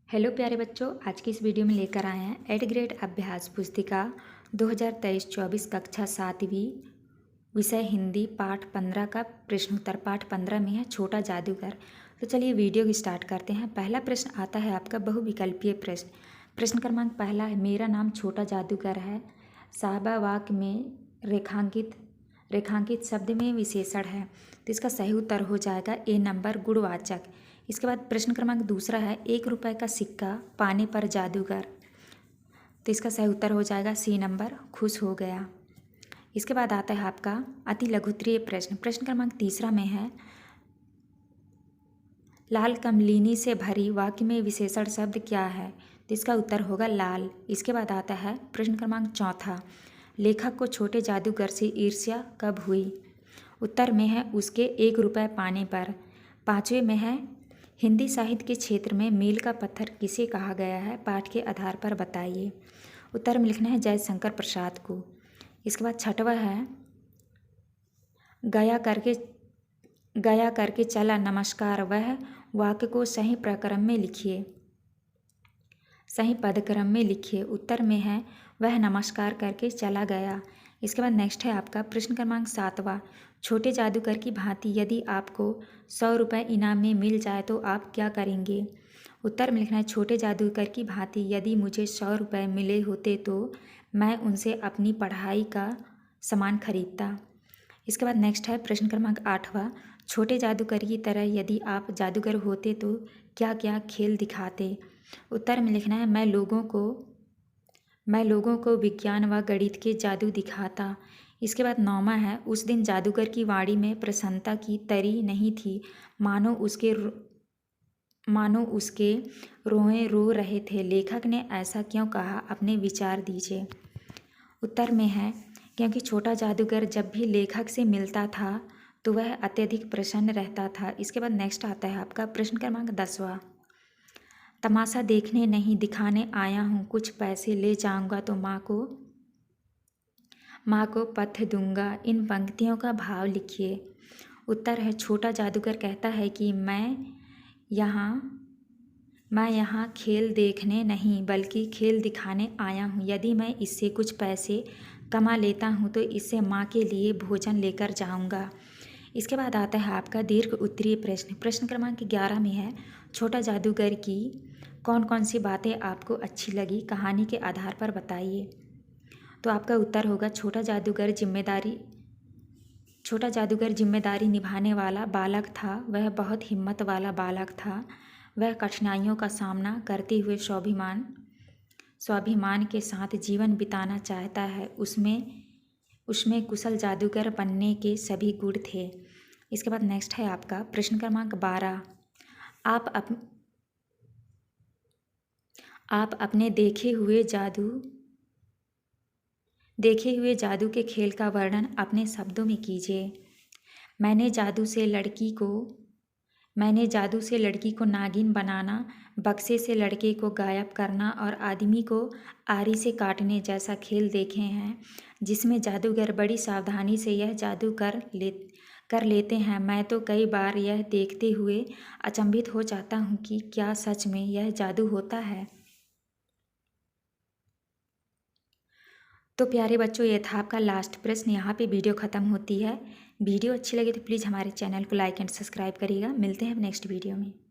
Hello प्यारे बच्चों, आज की इस वीडियो में लेकर आए हैं 8th ग्रेड अभ्यास पुस्तिका 2023-24 कक्षा 7वीं विषय हिंदी पाठ 15 का प्रश्नोत्तर। पाठ 15 में है छोटा जादूगर। तो चलिए वीडियो की स्टार्ट करते हैं। पहला प्रश्न आता है आपका बहुविकल्पीय प्रश्न। प्रश्न क्रमांक पहला है, मेरा नाम छोटा जादूगर है। साहबा वाक्य में रेखांकित शब्द में विशेषण है, तो इसका सही उत्तर हो जाएगा ए नंबर गुणवाचक। इसके बाद प्रश्न क्रमांक दूसरा है, 1 रुपये का सिक्का पाने पर जादूगर, तो इसका सही उत्तर हो जाएगा सी नंबर खुश हो गया। इसके बाद आता है आपका अति लघुत्तरीय प्रश्न। प्रश्न क्रमांक तीसरा में है, लाल कमलिनी से भरी वाक्य में विशेषण शब्द क्या है, तो इसका उत्तर होगा लाल। इसके बाद आता है प्रश्न क्रमांक चौथा, लेखक को छोटे जादूगर से ईर्ष्या कब हुई, उत्तर में है उसके 1 रुपये पाने पर। पाँचवें में है, हिंदी साहित्य के क्षेत्र में मील का पत्थर किसे कहा गया है, पाठ के आधार पर बताइए। उत्तर में लिखना है जयशंकर प्रसाद को। इसके बाद छठवा है, गया करके चला नमस्कार, वह वाक्य को सही प्रक्रम में लिखिए, सही पदक्रम में लिखिए। उत्तर में है वह नमस्कार करके चला गया। इसके बाद नेक्स्ट है आपका प्रश्न क्रमांक 7वां, छोटे जादूगर की भांति यदि आपको 100 रुपये इनाम में मिल जाए तो आप क्या करेंगे। उत्तर में लिखना है छोटे जादूगर की भांति यदि मुझे 100 रुपये मिले होते तो मैं उनसे अपनी पढ़ाई का सामान खरीदता। इसके बाद नेक्स्ट है प्रश्न क्रमांक 8वां, छोटे जादूगर की तरह यदि आप जादूगर होते तो क्या क्या खेल दिखाते। उत्तर में लिखना है मैं लोगों को विज्ञान व गणित के जादू दिखाता। इसके बाद 9वां है, उस दिन जादूगर की वाणी में प्रसन्नता की तरी नहीं थी, मानो उसके रोए रो रहे थे। लेखक ने ऐसा क्यों कहा, अपने विचार दीजिए। उत्तर में है क्योंकि छोटा जादूगर जब भी लेखक से मिलता था तो वह अत्यधिक प्रसन्न रहता था। इसके बाद नेक्स्ट आता है आपका प्रश्न क्रमांक 10वां, तमाशा देखने नहीं दिखाने आया हूँ, कुछ पैसे ले जाऊँगा तो माँ को पथ दूंगा। इन पंक्तियों का भाव लिखिए। उत्तर है छोटा जादूगर कहता है कि मैं यहाँ खेल देखने नहीं बल्कि खेल दिखाने आया हूँ। यदि मैं इससे कुछ पैसे कमा लेता हूँ तो इससे माँ के लिए भोजन लेकर जाऊँगा। इसके बाद आता है आपका दीर्घ उत्तरीय प्रश्न। प्रश्न क्रमांक 11 में है, छोटा जादूगर की कौन कौन सी बातें आपको अच्छी लगी, कहानी के आधार पर बताइए। तो आपका उत्तर होगा छोटा जादूगर जिम्मेदारी निभाने वाला बालक था। वह बहुत हिम्मत वाला बालक था। वह कठिनाइयों का सामना करते हुए स्वाभिमान के साथ जीवन बिताना चाहता है। उसमें कुशल जादूगर बनने के सभी गुण थे। इसके बाद नेक्स्ट है आपका प्रश्न क्रमांक 12, आप अपने देखे हुए जादू के खेल का वर्णन अपने शब्दों में कीजिए। मैंने जादू से लड़की को नागिन बनाना, बक्से से लड़के को गायब करना और आदमी को आरी से काटने जैसा खेल देखे हैं, जिसमें जादूगर बड़ी सावधानी से यह जादू कर लेते हैं। मैं तो कई बार यह देखते हुए अचंभित हो जाता हूँ कि क्या सच में यह जादू होता है। तो प्यारे बच्चों, ये था आपका लास्ट प्रश्न। यहाँ पे वीडियो ख़त्म होती है। वीडियो अच्छी लगे तो प्लीज़ हमारे चैनल को लाइक एंड सब्सक्राइब करिएगा। मिलते हैं नेक्स्ट वीडियो में।